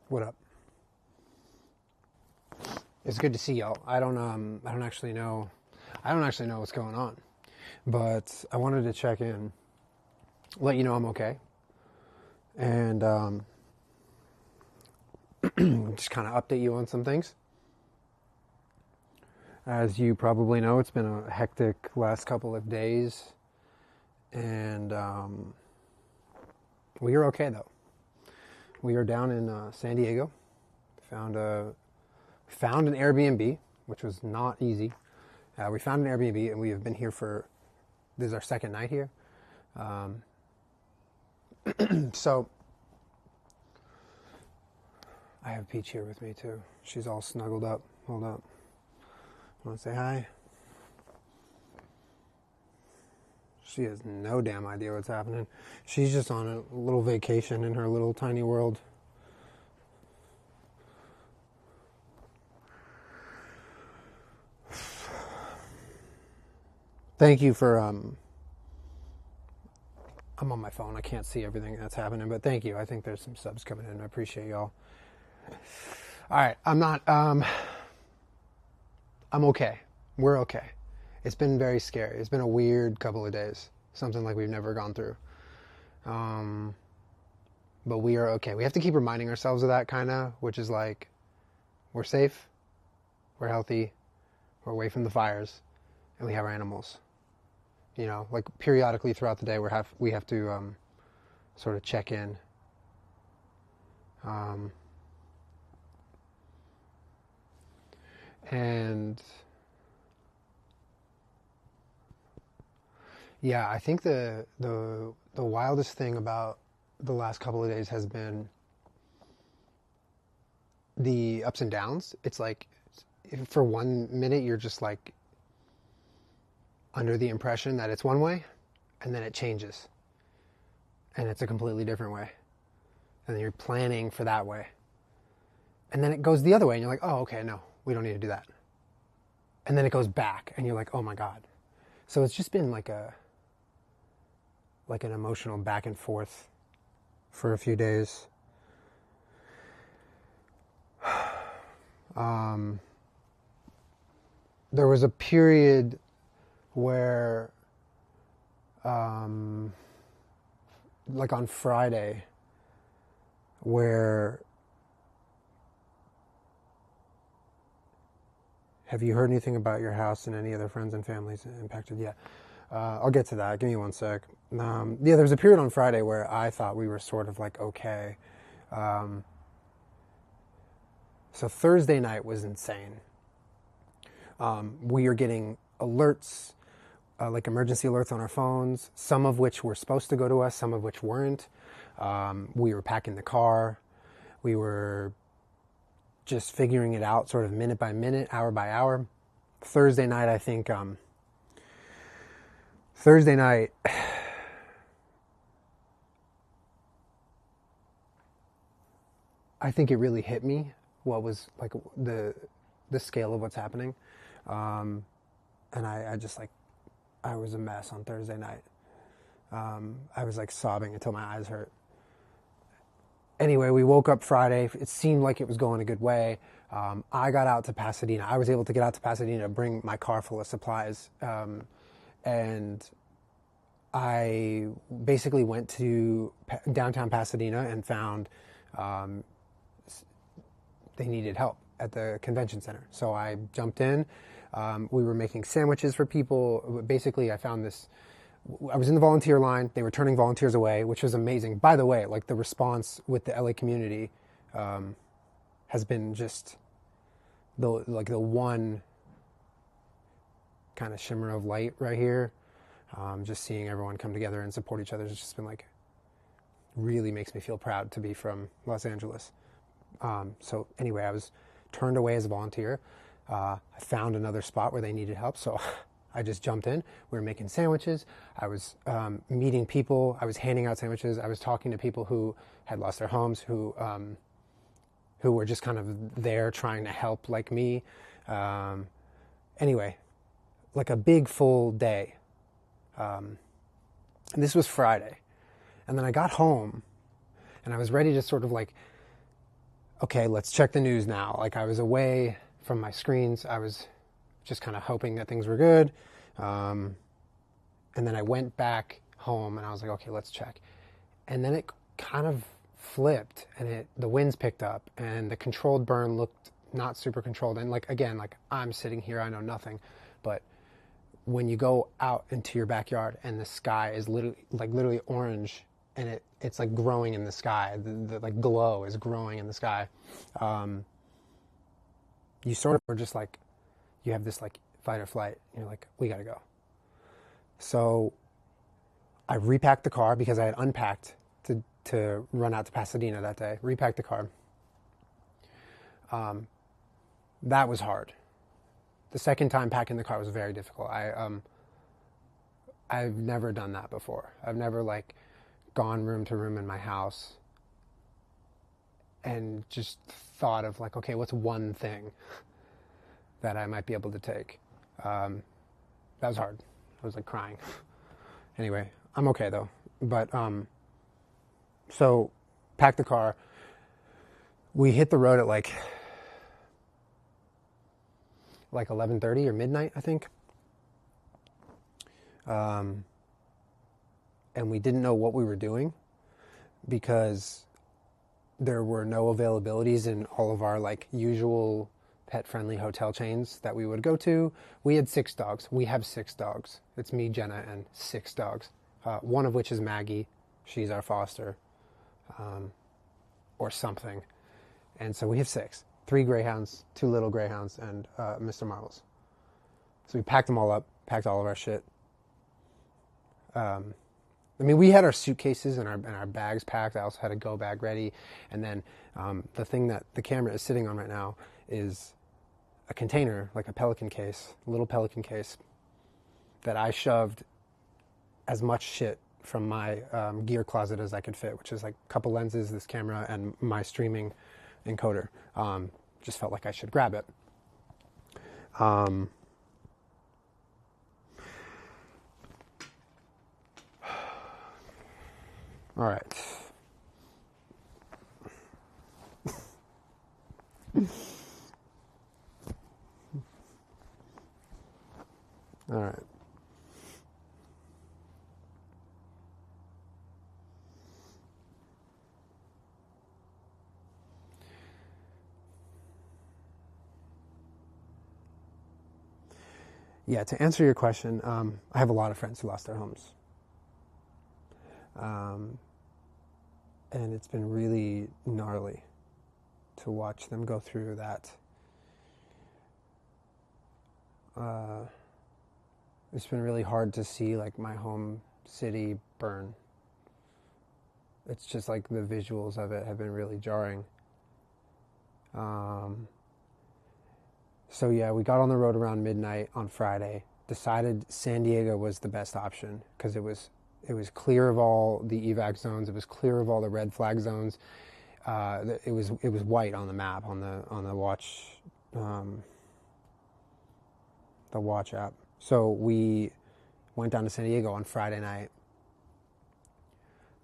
What up? It's good to see y'all. I don't actually know what's going on, but I wanted to check in, let you know I'm okay, and just kind of update you on some things. As you probably know, it's been a hectic last couple of days, and we are okay though. We are down in San Diego. Found an Airbnb, which was not easy. We found an Airbnb, and we have been here this is our second night here. So, I have Peach here with me too. She's all snuggled up. Hold up. Want to say hi? She has no damn idea what's happening. She's just on a little vacation in her little tiny world. Thank you for, I'm on my phone. I can't see everything that's happening, but thank you. I think there's some subs coming in. I appreciate y'all. All right. I'm okay. We're okay. It's been very scary. It's been a weird couple of days. Something like we've never gone through. But we are okay. We have to keep reminding ourselves of that kind of, which is like, we're safe, we're healthy, we're away from the fires, and we have our animals. You know, like periodically throughout the day, we have to sort of check in. And yeah, I think the wildest thing about the last couple of days has been the ups and downs. It's like, for 1 minute, you're just like under the impression that it's one way, and then it changes, and it's a completely different way, and then you're planning for that way, and then it goes the other way, and you're like, oh, okay, no, we don't need to do that, and then it goes back, and you're like, oh my God. So it's just been like an emotional back and forth for a few days. There was a period where, like on Friday, where, have you heard anything about your house and any other friends and families impacted? Yeah. I'll get to that. Give me 1 sec. Yeah, there was a period on Friday where I thought we were sort of like okay. So Thursday night was insane. We are getting alerts, like emergency alerts on our phones, some of which were supposed to go to us, some of which weren't. We were packing the car. We were just figuring it out sort of minute by minute, hour by hour. Thursday night, I think, I think it really hit me what was like the scale of what's happening. And I just like, I was a mess on Thursday night. I was like sobbing until my eyes hurt. Anyway, we woke up Friday. It seemed like it was going a good way. I got out to Pasadena. I was able to get out to Pasadena to bring my car full of supplies. And I basically went to downtown Pasadena and found they needed help at the convention center. So I jumped in. We were making sandwiches for people. Basically, I found this. I was in the volunteer line. They were turning volunteers away, which was amazing. By the way, like the response with the LA community has been just the one kind of shimmer of light right here. Just seeing everyone come together and support each other has just been like, really makes me feel proud to be from Los Angeles. So anyway, I was turned away as a volunteer. I found another spot where they needed help, so I just jumped in. We were making sandwiches. I was meeting people. I was handing out sandwiches. I was talking to people who had lost their homes, who were just kind of there trying to help like me. Anyway, like a big full day. And this was Friday. And then I got home and I was ready to sort of like okay, let's check the news now. Like, I was away from my screens. I was just kind of hoping that things were good. And then I went back home and I was like, okay, let's check. And then it kind of flipped, and the winds picked up, and the controlled burn looked not super controlled. And like, again, like, I'm sitting here, I know nothing, but when you go out into your backyard and the sky is literally orange, and it's like growing in the sky, the like glow is growing in the sky, you sort of are just like, you have this like fight or flight. You're like, we gotta go. So I repacked the car because I had unpacked to run out to Pasadena that day. Repacked the car. That was hard. The second time packing the car was very difficult. I've never done that before. I've never like gone room to room in my house and just thought of like, okay, what's one thing that I might be able to take? That was hard. I was like crying. Anyway, I'm okay though. But so packed the car. We hit the road at like 11:30 or midnight, I think. And we didn't know what we were doing because there were no availabilities in all of our like usual pet-friendly hotel chains that we would go to. We had 6 dogs. We have 6 dogs. It's me, Jenna, and 6 dogs. One of which is Maggie. She's our foster, or something. And so we have 6. 3 greyhounds, 2 little greyhounds, and Mr. Marbles. So we packed them all up, packed all of our shit. I mean, we had our suitcases and our bags packed. I also had a go bag ready. And then the thing that the camera is sitting on right now is a container, like a Pelican case, a little Pelican case, that I shoved as much shit from my gear closet as I could fit, which is like a couple lenses, this camera, and my streaming encoder. Just felt like I should grab it. All right. All right. Yeah, to answer your question, I have a lot of friends who lost their homes. And it's been really gnarly to watch them go through that. It's been really hard to see like my home city burn. It's just like the visuals of it have been really jarring. So yeah, we got on the road around midnight on Friday, decided San Diego was the best option because it was clear of all the evac zones. It was clear of all the red flag zones. It was white on the map on the watch app. So we went down to San Diego on Friday night.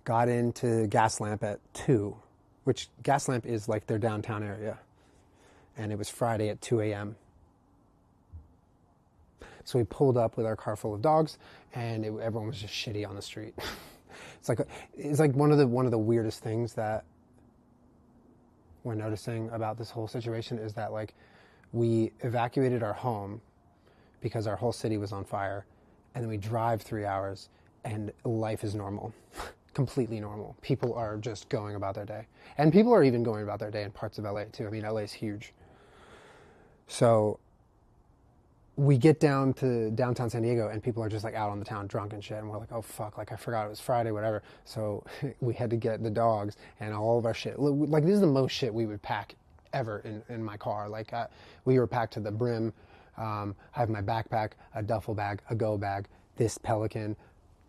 Got into Gaslamp at 2, which Gaslamp is like their downtown area. And it was Friday at 2 a.m. So we pulled up with our car full of dogs, and everyone was just shitty on the street. It's like one of the weirdest things that we're noticing about this whole situation is that like we evacuated our home because our whole city was on fire, and then we drive 3 hours, and life is normal. Completely normal. People are just going about their day. And people are even going about their day in parts of LA too. I mean, LA is huge. So we get down to downtown San Diego and people are just like out on the town drunk and shit. And we're like, oh fuck, like I forgot it was Friday, whatever. So we had to get the dogs and all of our shit. Like this is the most shit we would pack ever in my car. Like we were packed to the brim. I have my backpack, a duffel bag, a go bag, this Pelican,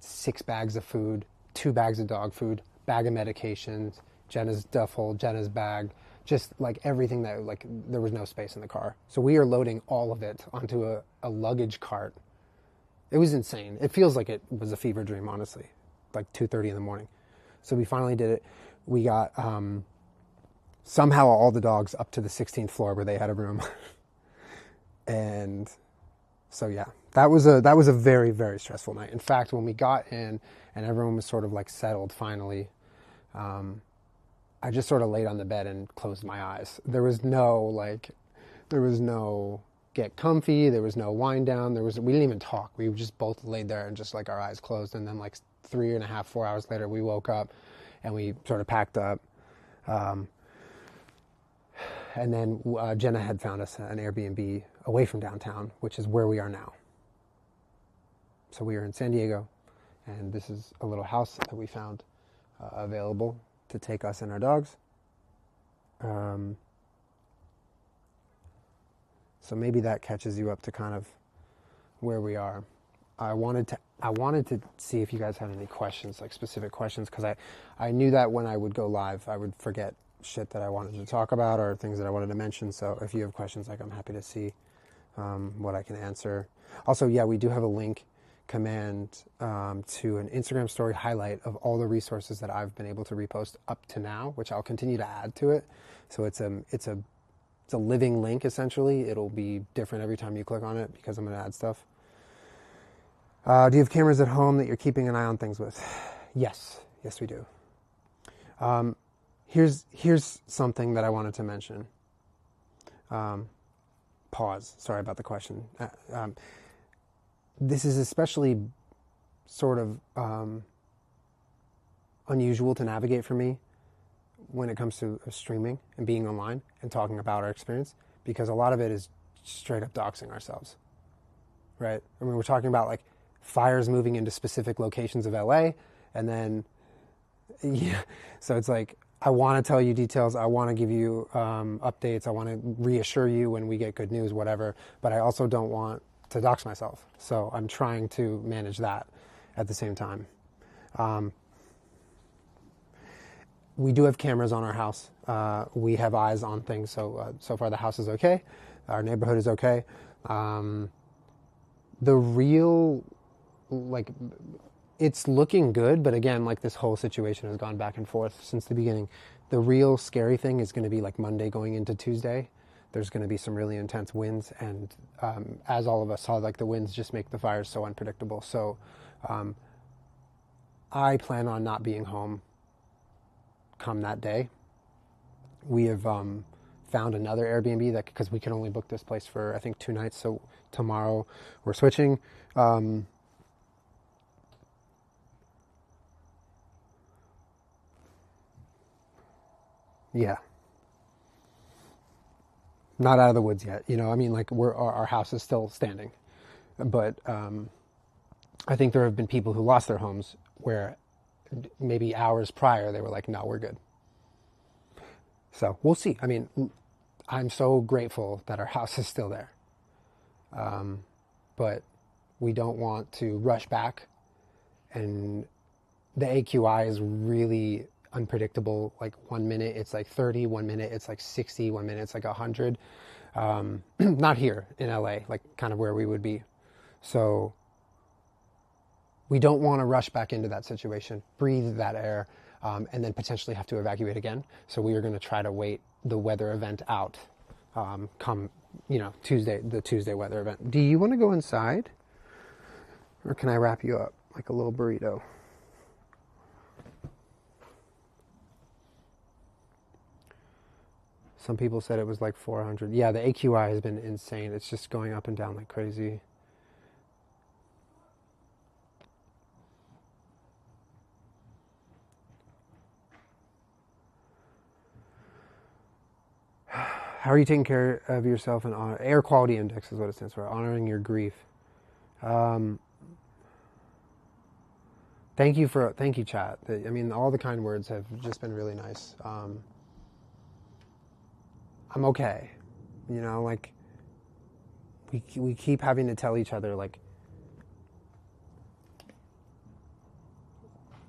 6 bags of food, 2 bags of dog food, bag of medications, Jenna's duffel, Jenna's bag, just like everything that like there was no space in the car. So we are loading all of it onto a luggage cart. It was insane. It feels like it was a fever dream, honestly, like 2:30 in the morning. So we finally did it. We got somehow all the dogs up to the 16th floor where they had a room. And so, yeah, that was a very, very stressful night. In fact, when we got in and everyone was sort of like settled finally, I just sort of laid on the bed and closed my eyes. There was no get comfy. There was no wind down. We didn't even talk. We just both laid there and just like our eyes closed. And then like 3.5, 4 hours later, we woke up and we sort of packed up. And then Jenna had found us an Airbnb away from downtown, which is where we are now. So we are in San Diego, and this is a little house that we found available to take us and our dogs. So maybe that catches you up to kind of where we are. I wanted to see if you guys had any questions, like specific questions, because I knew that when I would go live, I would forget shit that I wanted to talk about or things that I wanted to mention. So if you have questions, like, I'm happy to see what I can answer. Also, yeah, we do have a link command to an Instagram story highlight of all the resources that I've been able to repost up to now, which I'll continue to add to it. So it's a living link, essentially. It'll be different every time you click on it because I'm going to add stuff. Do you have cameras at home that you're keeping an eye on things with? Yes, we do. Here's something that I wanted to mention. Pause. Sorry about the question. This is especially sort of unusual to navigate for me when it comes to streaming and being online and talking about our experience, because a lot of it is straight up doxing ourselves, right? I mean, we're talking about like fires moving into specific locations of LA, and then, yeah, so it's like, I want to tell you details, I want to give you updates, I want to reassure you when we get good news, whatever, but I also don't want to dox myself. So I'm trying to manage that at the same time. We do have cameras on our house. We have eyes on things. So far the house is okay. Our neighborhood is okay. The real, like, it's looking good, but again, like, this whole situation has gone back and forth since the beginning. The real scary thing is going to be like Monday going into Tuesday. There's going to be some really intense winds, and as all of us saw, like, the winds just make the fires so unpredictable. So I plan on not being home come that day. We have found another Airbnb that, because we can only book this place for, I think, 2 nights. So tomorrow we're switching. Yeah. Not out of the woods yet. You know, I mean, like, our house is still standing. But I think there have been people who lost their homes where maybe hours prior they were like, no, we're good. So we'll see. I mean, I'm so grateful that our house is still there. But we don't want to rush back. And the AQI is really unpredictable. Like, 1 minute it's like 30, 1 minute it's like 60, 1 minute it's like 100. Not here in LA, like kind of where we would be. So we don't want to rush back into that situation, breathe that air, and then potentially have to evacuate again. So we are going to try to wait the weather event out, come, Tuesday, the Tuesday weather event. Do you want to go inside? Or can I wrap you up like a little burrito? Some people said it was like 400. Yeah, the AQI has been insane. It's just going up and down like crazy. How are you taking care of yourself? And air quality index is what it stands for. Honoring your grief. Thank you, chat. I mean, all the kind words have just been really nice. I'm okay. Like, we keep having to tell each other, like,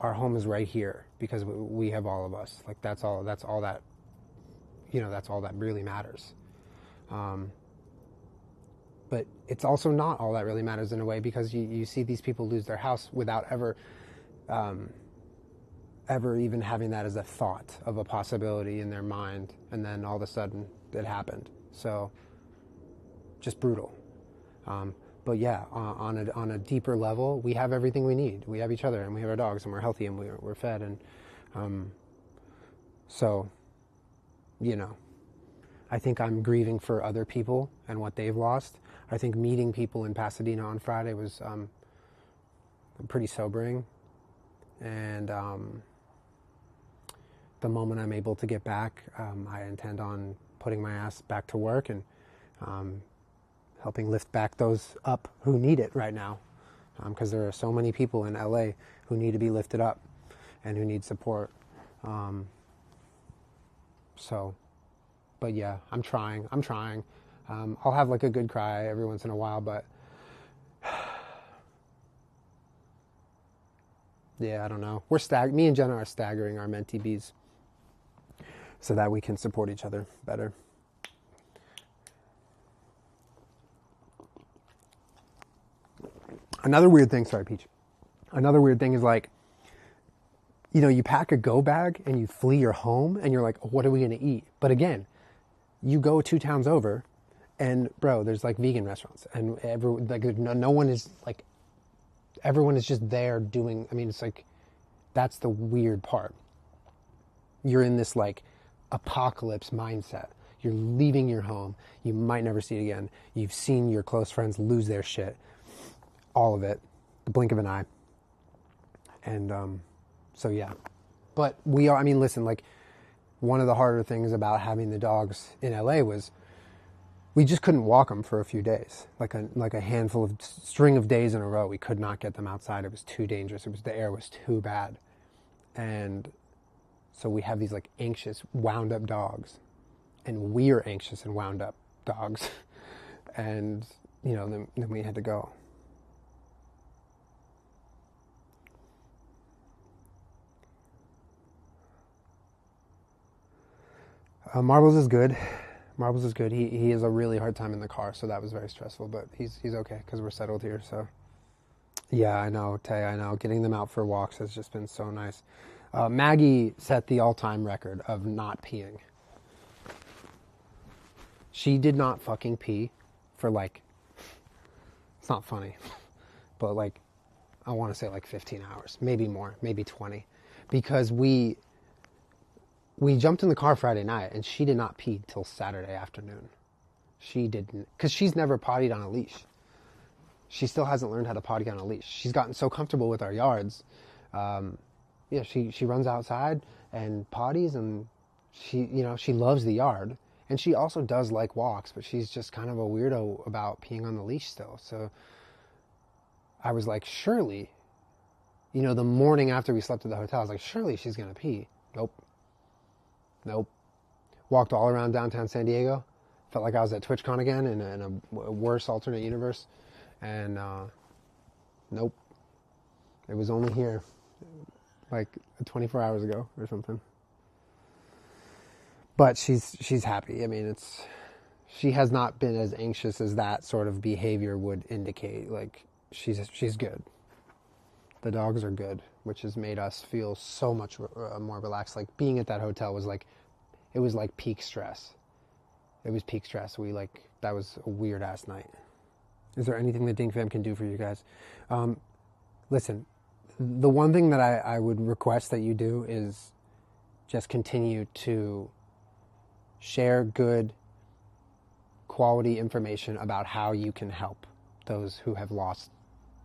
our home is right here because we have all of us. Like, that's all that, that's all that really matters. But it's also not all that really matters in a way, because you see these people lose their house without ever ever even having that as a thought of a possibility in their mind, and then all of a sudden it happened. So just brutal. But yeah, on a deeper level, we have everything we need. We have each other, and we have our dogs, and we're healthy, and we're fed, and so, I think I'm grieving for other people and what they've lost. I think meeting people in Pasadena on Friday was pretty sobering, and the moment I'm able to get back, I intend on putting my ass back to work and helping lift back those up who need it right now, because there are so many people in LA who need to be lifted up and who need support. But yeah, I'm trying. I'll have like a good cry every once in a while, but yeah, I don't know. Me and Jenna are staggering our mentee bees so that we can support each other better. Another weird thing, sorry, Peach. Another weird thing is like, you pack a go bag and you flee your home and you're like, what are we going to eat? But again, you go 2 towns over and bro, there's like vegan restaurants and no one is like, everyone is just there doing, it's like, that's the weird part. You're in this like apocalypse mindset. You're leaving your home. You might never see it again. You've seen your close friends lose their shit. All of it. The blink of an eye. And, so yeah. But listen, like one of the harder things about having the dogs in LA was we just couldn't walk them for a few days. Like a handful of string of days in a row, we could not get them outside. It was too dangerous. The air was too bad. And so we have these like anxious, wound up dogs, and we're anxious and wound up dogs. And, then we had to go. Marbles is good. He has a really hard time in the car, so that was very stressful, but he's okay because we're settled here. So yeah, I know, Tay, I know. Getting them out for walks has just been so nice. Maggie set the all-time record of not peeing. She did not fucking pee for like, it's not funny, but like, I want to say like 15 hours, maybe more, maybe 20, because we jumped in the car Friday night and she did not pee till Saturday afternoon. She didn't, because she's never pottied on a leash. She still hasn't learned how to potty on a leash. She's gotten so comfortable with our yards. She runs outside and potties, and she loves the yard. And she also does like walks, but she's just kind of a weirdo about peeing on the leash still. So I was like, surely, the morning after we slept at the hotel, I was like, surely she's going to pee. Nope. Walked all around downtown San Diego. Felt like I was at TwitchCon again in a worse alternate universe. And nope. It was only here like 24 hours ago or something. But she's happy. She has not been as anxious as that sort of behavior would indicate. Like she's good. The dogs are good, which has made us feel so much more relaxed. Like being at that hotel was like, it was like peak stress. It was peak stress. That was a weird ass night. Is there anything that Dink Fam can do for you guys? Listen, the one thing that I would request that you do is just continue to share good quality information about how you can help those who have lost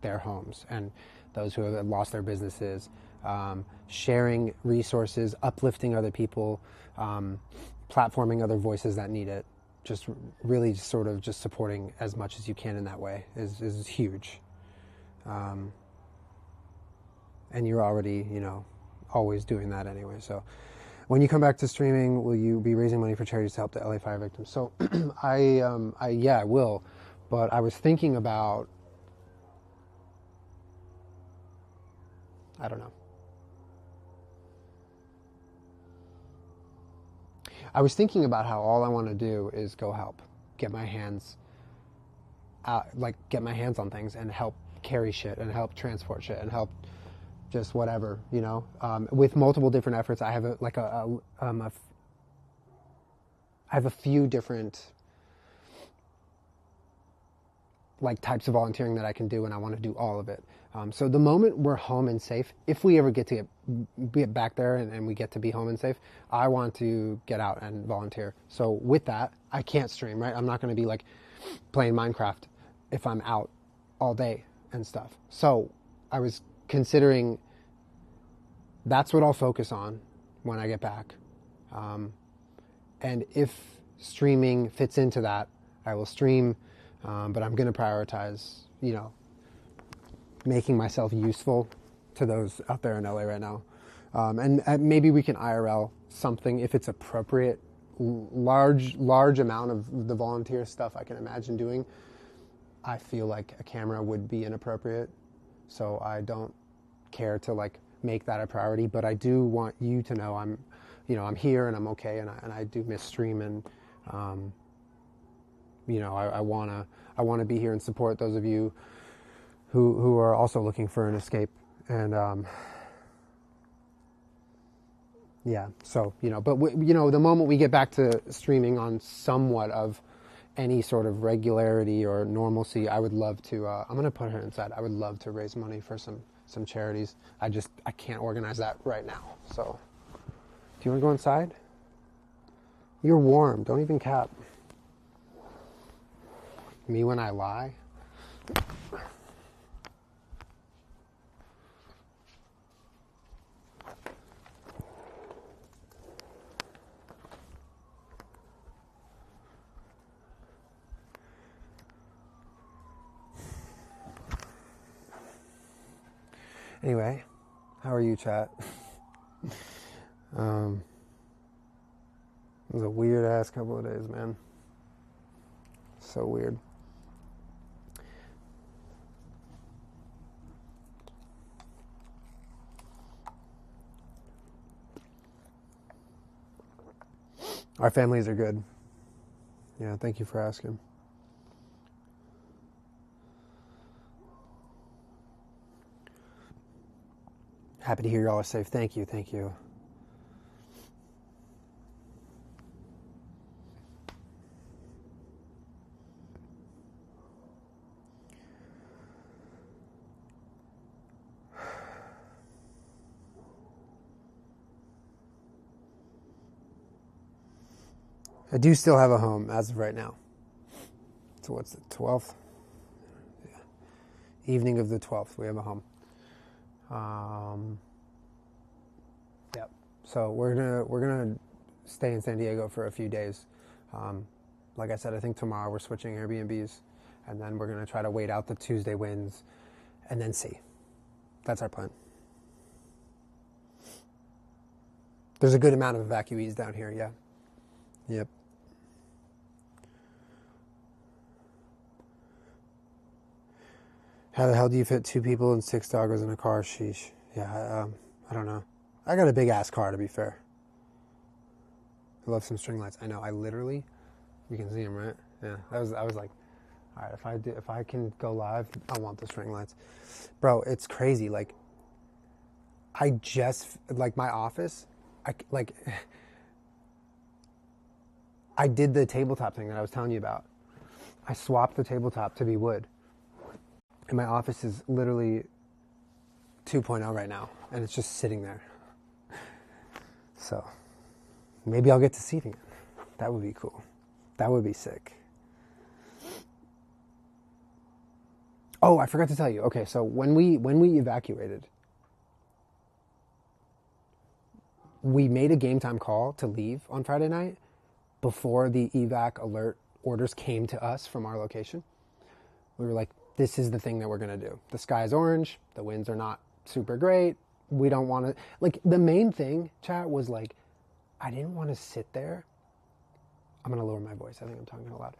their homes and those who have lost their businesses, sharing resources, uplifting other people, platforming other voices that need it. Just really sort of just supporting as much as you can in that way is huge. And you're already, always doing that anyway. So when you come back to streaming, will you be raising money for charities to help the LA fire victims? So I will. But I was thinking about, I don't know. I was thinking about how all I want to do is go help, get my hands on things and help carry shit and help transport shit and help just whatever, with multiple different efforts. I have I have a few different like types of volunteering that I can do, and I want to do all of it. So the moment we're home and safe, if we ever get to get back there and we get to be home and safe, I want to get out and volunteer. So with that, I can't stream, right? I'm not going to be like playing Minecraft if I'm out all day and stuff. So I was considering that's what I'll focus on when I get back. And if streaming fits into that, I will stream, but I'm going to prioritize, making myself useful to those out there in LA right now. And maybe we can IRL something if it's appropriate. Large amount of the volunteer stuff I can imagine doing, I feel like a camera would be inappropriate. So I don't care to like make that a priority, but I do want you to know I'm here and I'm okay, and I do miss streaming. I wanna be here and support those of you who are also looking for an escape. And so but the moment we get back to streaming on somewhat of any sort of regularity or normalcy, I would love to. I'm gonna put her inside. I would love to raise money for some charities. I can't organize that right now. So, do you want to go inside? You're warm. Don't even cap. Me when I lie. Anyway, how are you, chat? It was a weird ass couple of days, man. So weird. Our families are good. Yeah, thank you for asking. Happy to hear y'all are safe. Thank you. I do still have a home as of right now. So what's the 12th? Yeah. Evening of the 12th, we have a home. Yep. So we're gonna stay in San Diego for a few days. Like I said, I think tomorrow we're switching Airbnbs, and then we're gonna try to wait out the Tuesday winds, and then see. That's our plan. There's a good amount of evacuees down here. Yeah. Yep. How the hell do you fit 2 people and 6 doggos in a car? Sheesh. Yeah, I don't know. I got a big ass car, to be fair. I love some string lights. I know. I literally, you can see them, right? Yeah. I was like, all right, if I can go live, I want the string lights, bro. It's crazy. Like, I just like my office. I did the tabletop thing that I was telling you about. I swapped the tabletop to be wood. And my office is literally 2.0 right now. And it's just sitting there. So maybe I'll get to see it again. That would be cool. That would be sick. Oh, I forgot to tell you. Okay, so when we evacuated, we made a game time call to leave on Friday night before the evac alert orders came to us from our location. We were like, this is the thing that we're going to do. The sky's orange. The winds are not super great. We don't want to... Like, the main thing, chat, was like, I didn't want to sit there. I'm going to lower my voice. I think I'm talking a lot.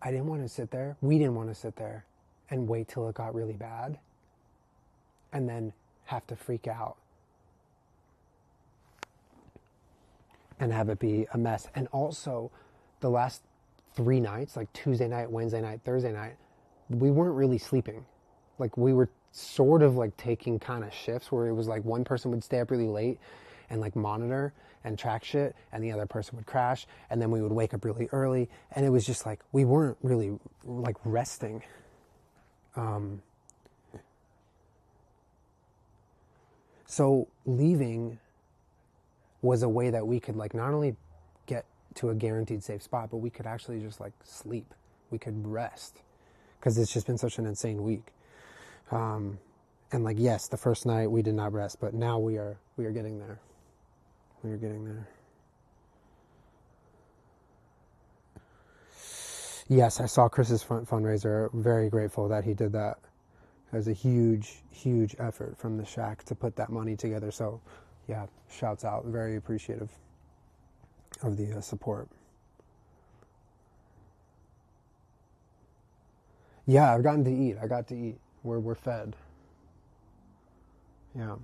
I didn't want to sit there. We didn't want to sit there and wait till it got really bad and then have to freak out and have it be a mess. And also, the last 3 nights, like Tuesday night, Wednesday night, Thursday night, we weren't really sleeping. Like, we were sort of like taking kind of shifts where it was like one person would stay up really late and like monitor and track shit, and the other person would crash, and then we would wake up really early, and it was just like we weren't really like resting. So leaving was a way that we could like not only get to a guaranteed safe spot, but we could actually just like sleep. We could rest, because it's just been such an insane week. And like, yes, the first night we did not rest, but now we are getting there. We are getting there. Yes, I saw Chris's fundraiser. Very grateful that he did that. It was a huge, huge effort from the Shack to put that money together. So, yeah, shouts out. Very appreciative of the support. Yeah, I've gotten to eat. I got to eat. We're fed. Yeah.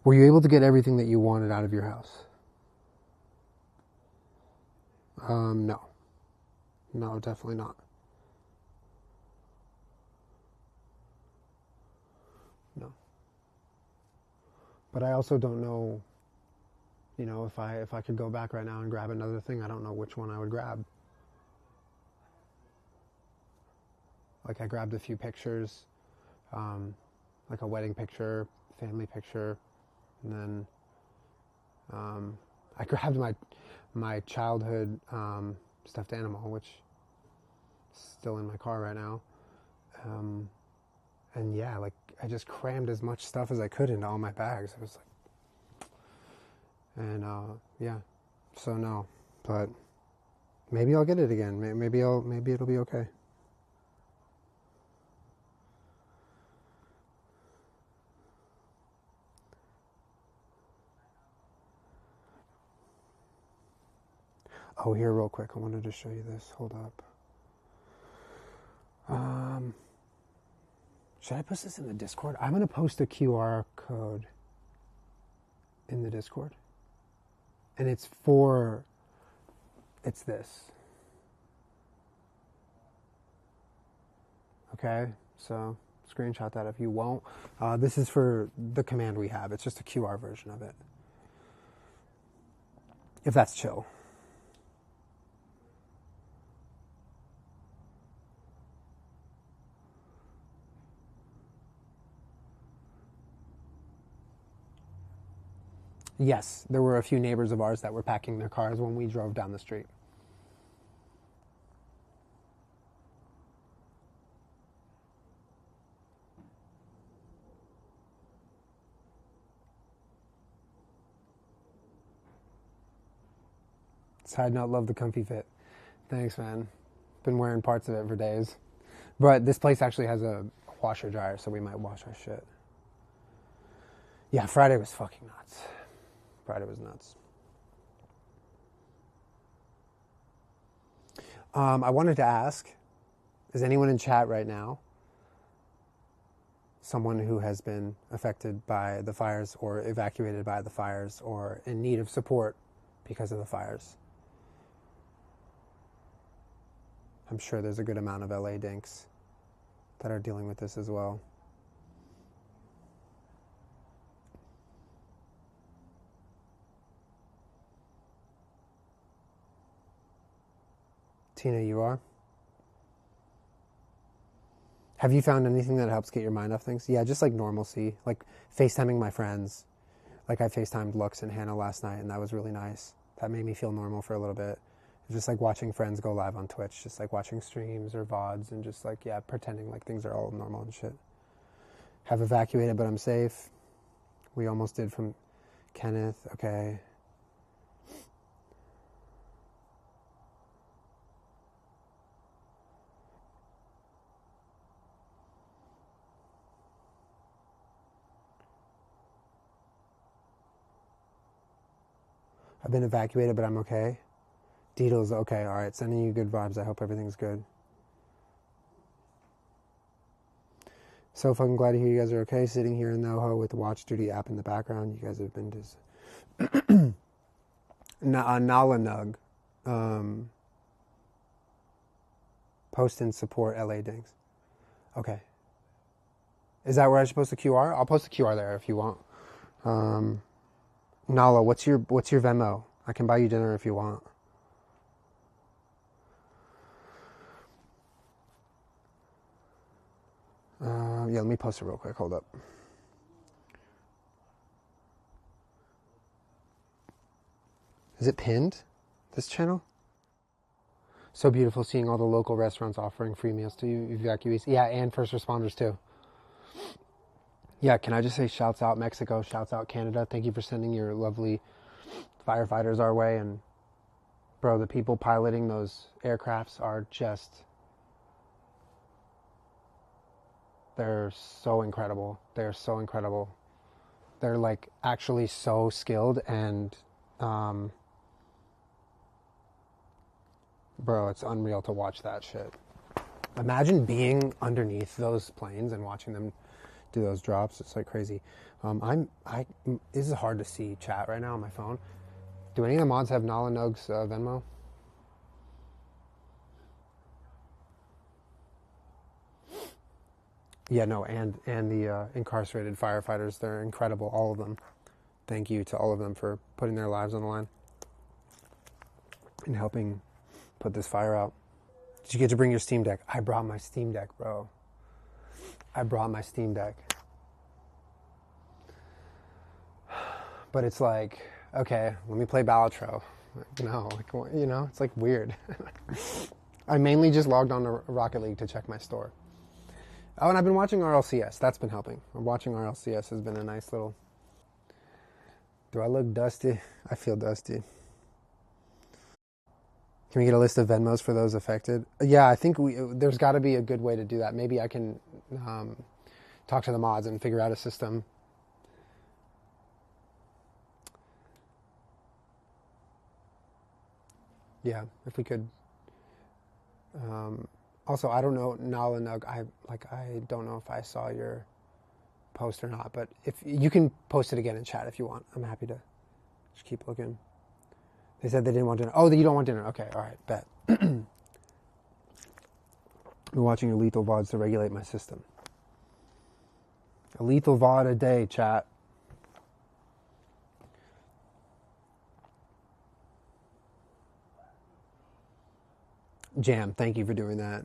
Were you able to get everything that you wanted out of your house? No. No, definitely not. No. But I also don't know, you know, if I could go back right now and grab another thing, I don't know which one I would grab. Like I grabbed a few pictures, like a wedding picture, family picture, and then I grabbed my childhood stuffed animal, which is still in my car right now. And yeah, like I just crammed as much stuff as I could into all my bags. It was like, and yeah, so no, but maybe I'll get it again. Maybe it'll be okay. Oh, here real quick, I wanted to show you this. Hold up. Should I post this in the Discord? I'm going to post a QR code in the Discord. And it's this. Okay, so screenshot that if you won't. This is for the command we have. It's just a QR version of it. If that's chill. Yes, there were a few neighbors of ours that were packing their cars when we drove down the street. Side note, love the comfy fit. Thanks, man. Been wearing parts of it for days. But this place actually has a washer dryer, so we might wash our shit. Yeah, Friday was fucking nuts. Friday was nuts. I wanted to ask, is anyone in chat right now someone who has been affected by the fires or evacuated by the fires or in need of support because of the fires? I'm sure there's a good amount of LA dinks that are dealing with this as well. Tina, you are? Have you found anything that helps get your mind off things? Yeah, just like normalcy, like FaceTiming my friends. Like I FaceTimed Lux and Hannah last night, and that was really nice. That made me feel normal for a little bit. Just like watching friends go live on Twitch, just like watching streams or VODs and just like, yeah, pretending like things are all normal and shit. Have evacuated, but I'm safe. We almost did from Kenneth. Okay. I've been evacuated, but I'm okay. Deedle's okay. All right, sending you good vibes. I hope everything's good. So fucking glad to hear you guys are okay. Sitting here in NoHo with the Watch Duty app in the background. You guys have been just Nalanug. Post and support LA Dings. Okay. Is that where I should post the QR? I'll post the QR there if you want. Nala, what's your Venmo? I can buy you dinner if you want. Yeah, let me post it real quick. Hold up. Is it pinned, this channel? So beautiful seeing all the local restaurants offering free meals to evacuees. Yeah, and first responders too. Yeah, can I just say shouts out Mexico, shouts out Canada. Thank you for sending your lovely firefighters our way. And bro, the people piloting those aircrafts are just, they're so incredible. They're so incredible. They're like actually so skilled and, bro, it's unreal to watch that shit. Imagine being underneath those planes and watching them do those drops. It's like crazy. This is hard to see chat right now on my phone. Do any of the mods have Nala Nug's Venmo? Yeah, no, and the incarcerated firefighters, they're incredible, all of them. Thank you to all of them for putting their lives on the line and helping put this fire out. Did you get to bring your Steam Deck? I brought my Steam Deck, bro. I brought my Steam Deck. But it's like, okay, let me play Balatro. No, like, you know, it's like weird. I mainly just logged on to Rocket League to check my store. Oh, and I've been watching RLCS. That's been helping. Watching RLCS has been a nice little... Do I look dusty? I feel dusty. Can we get a list of Venmos for those affected? Yeah, I think there's got to be a good way to do that. Maybe I can talk to the mods and figure out a system. Yeah, if we could. Also, I don't know, Nala Nug, I don't know if I saw your post or not, but if you can post it again in chat if you want. I'm happy to just keep looking. They said they didn't want dinner. Oh, you don't want dinner. Okay, all right, bet. I'm watching your lethal VODs to regulate my system. A lethal VOD a day, chat. Jam, thank you for doing that.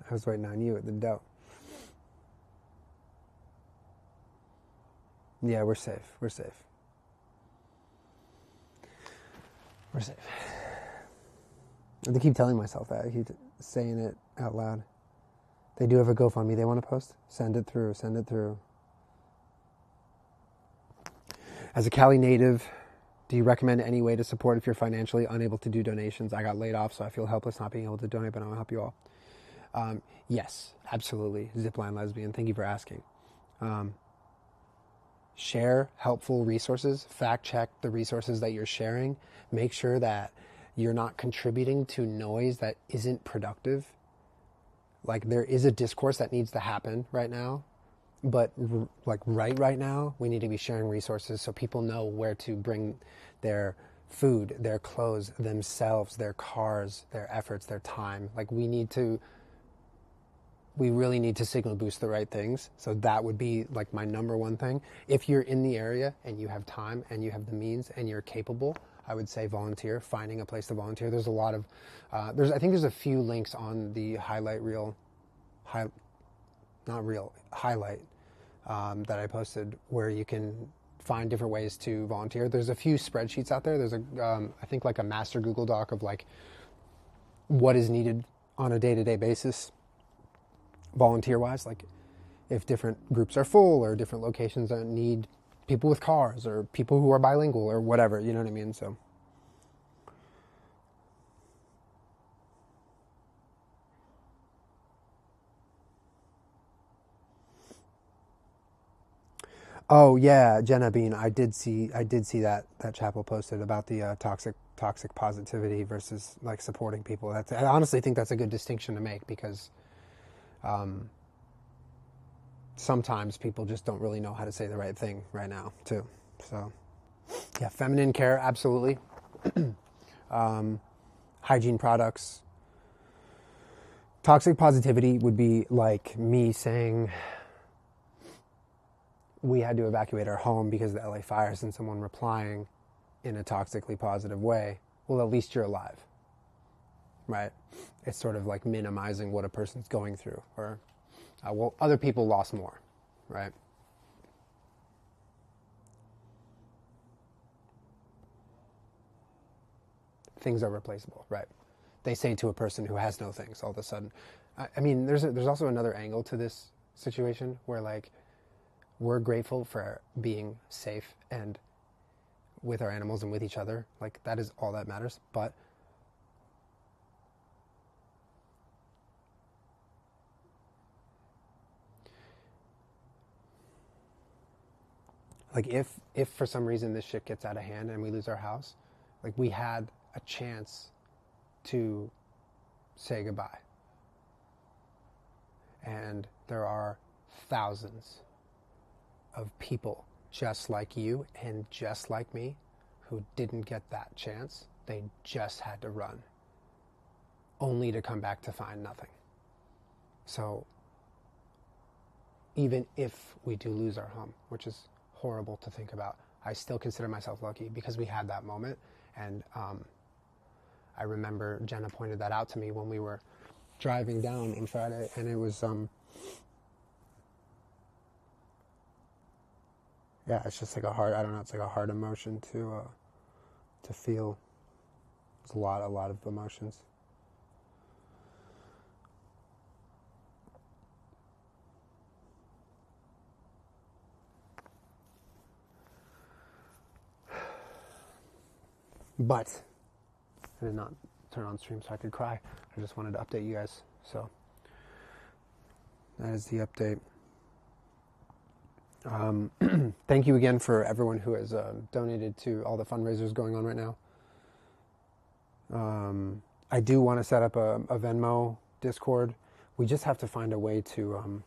I was waiting on you at the dough. Yeah, we're safe. We're safe. We're safe. I have to keep telling myself that. I keep saying it out loud. They do have a GoFundMe they want to post. Send it through. Send it through. As a Cali native, do you recommend any way to support if you're financially unable to do donations? I got laid off, so I feel helpless not being able to donate, but I want to help you all. Yes, absolutely. Zipline Lesbian, thank you for asking. Share helpful resources. Fact check the resources that you're sharing. Make sure that you're not contributing to noise that isn't productive. Like, there is a discourse that needs to happen right now, but like right now, we need to be sharing resources so people know where to bring their food, their clothes, themselves, their cars, their efforts, their time. Like, we really need to signal boost the right things. So that would be like my number one thing. If you're in the area and you have time and you have the means and you're capable, I would say volunteer, finding a place to volunteer. There's a lot of, I think there's a few links on the highlight that I posted where you can find different ways to volunteer. There's a few spreadsheets out there. There's I think like a master Google Doc of like what is needed on a day-to-day basis, volunteer-wise, like if different groups are full or different locations that need people with cars or people who are bilingual or whatever, you know what I mean? So oh yeah, Jenna Bean, I did see that Chapel posted about the toxic positivity versus like supporting people. I honestly think that's a good distinction to make because sometimes people just don't really know how to say the right thing right now too. So yeah, feminine care, absolutely. Hygiene products. Toxic positivity would be like me saying we had to evacuate our home because of the LA fires, and someone replying in a toxically positive way, well, at least you're alive, right? It's sort of like minimizing what a person's going through, or, well, other people lost more, right? Things are replaceable, right? They say to a person who has no things all of a sudden. I mean, there's also another angle to this situation where, like, we're grateful for being safe and with our animals and with each other. Like, that is all that matters. But like, if for some reason this shit gets out of hand and we lose our house, like, we had a chance to say goodbye. And there are thousands of people just like you and just like me who didn't get that chance. They just had to run, only to come back to find nothing. So even if we do lose our home, which is horrible to think about, I still consider myself lucky because we had that moment. And I remember Jenna pointed that out to me when we were driving down on Friday, and it was yeah, it's just like a hard, I don't know, it's like a hard emotion to feel. It's a lot of emotions. But I did not turn on stream so I could cry. I just wanted to update you guys. So that is the update. Thank you again for everyone who has donated to all the fundraisers going on right now. I do want to set up a Venmo Discord. We just have to find a way to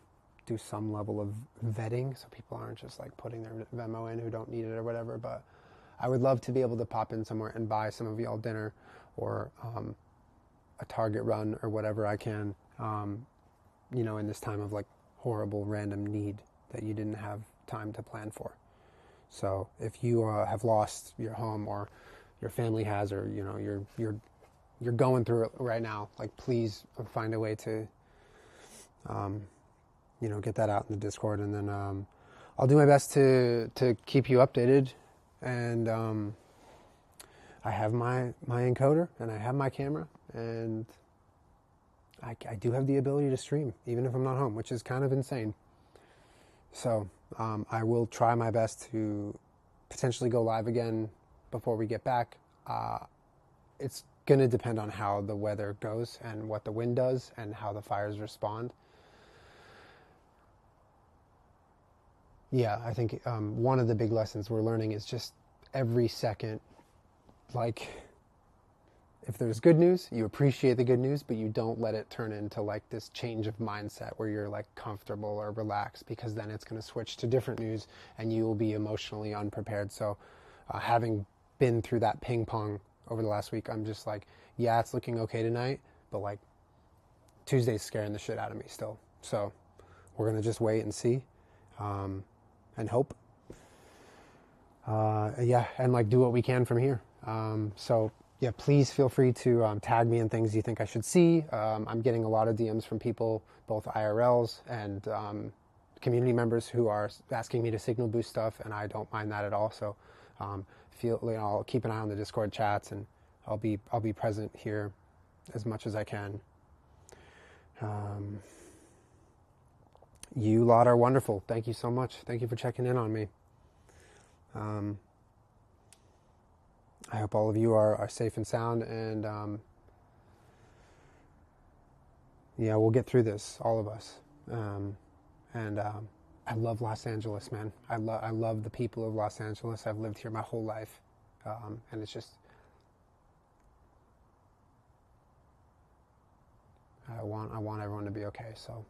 do some level of vetting so people aren't just like putting their Venmo in who don't need it or whatever. But I would love to be able to pop in somewhere and buy some of y'all dinner or a Target run or whatever I can, in this time of like horrible random need that you didn't have time to plan for. So if you have lost your home or your family has, or you're going through it right now, like, please find a way to get that out in the Discord, and then I'll do my best to keep you updated. And I have my encoder and I have my camera, and I do have the ability to stream even if I'm not home, which is kind of insane. So I will try my best to potentially go live again before we get back. It's going to depend on how the weather goes and what the wind does and how the fires respond. Yeah, I think one of the big lessons we're learning is just every second, like, if there's good news, you appreciate the good news, but you don't let it turn into like this change of mindset where you're like comfortable or relaxed, because then it's going to switch to different news and you will be emotionally unprepared. So having been through that ping pong over the last week, I'm just like, yeah, it's looking okay tonight, but like Tuesday's scaring the shit out of me still. So we're going to just wait and see and hope. And like do what we can from here. So yeah, please feel free to tag me in things you think I should see. I'm getting a lot of DMs from people, both IRLs and community members, who are asking me to signal boost stuff, and I don't mind that at all. So I'll keep an eye on the Discord chats, and I'll be present here as much as I can. You lot are wonderful. Thank you so much. Thank you for checking in on me. I hope all of you are safe and sound, and we'll get through this, all of us. I love Los Angeles, man. I love the people of Los Angeles. I've lived here my whole life, and it's just, I want everyone to be okay. So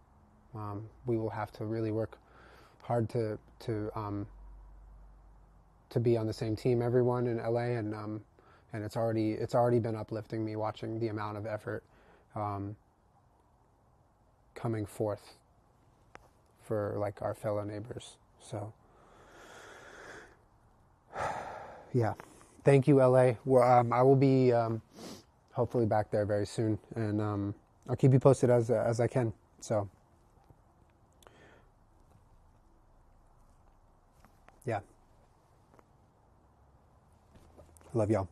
We will have to really work hard to be on the same team, everyone in LA, and it's already been uplifting me watching the amount of effort coming forth for like our fellow neighbors. So yeah, thank you, LA. Well, I will be hopefully back there very soon, and I'll keep you posted as I can. So yeah, love y'all.